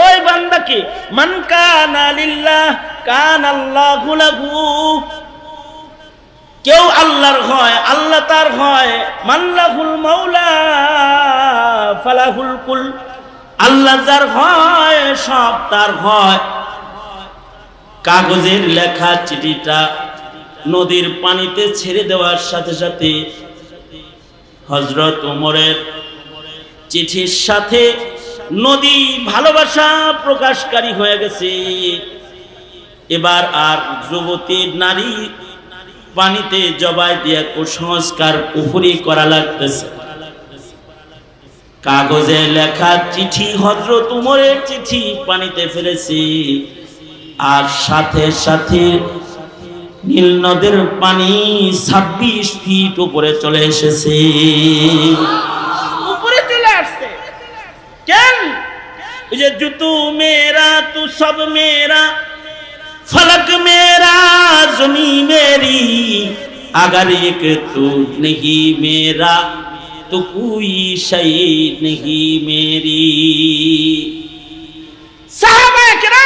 ওই বান্দাকে মান কানা লিল্লাহ কানাল্লাহু লাহু, কেউ আল্লাহর হয় আল্লাহ তার হয়, মাল্লাহুল মাওলা ফালাহুল কুল, আল্লাহ যার হয় সব তার হয়। কাগজের লেখা চিঠিটা নদীর পানিতে ছেড়ে দেওয়ার সাথে সাথে হযরত ওমরের চিঠির সাথে নদী ভালোবাসা প্রকাশকারী হয়ে গেছে। এবার আর যুবতী নারী পানিতে জবাই দিয়ে কুসংস্কার কুফরি করা লাগতেছে। কাগজে লেখা চিঠি হযরত ওমরের চিঠি পানিতে ফেলেছে, আর সাথে সাথে নীল নদের পানি 26 ফিট উপরে চলে এসেছে। উপরে চলে আসছে কেন? ওই যে জুতু মেরা তু সব মেরা, फलक मेरा ज़मी मेरी, अगर एक तू नहीं मेरा तो कोई शय नहीं मेरी। साहबा किराम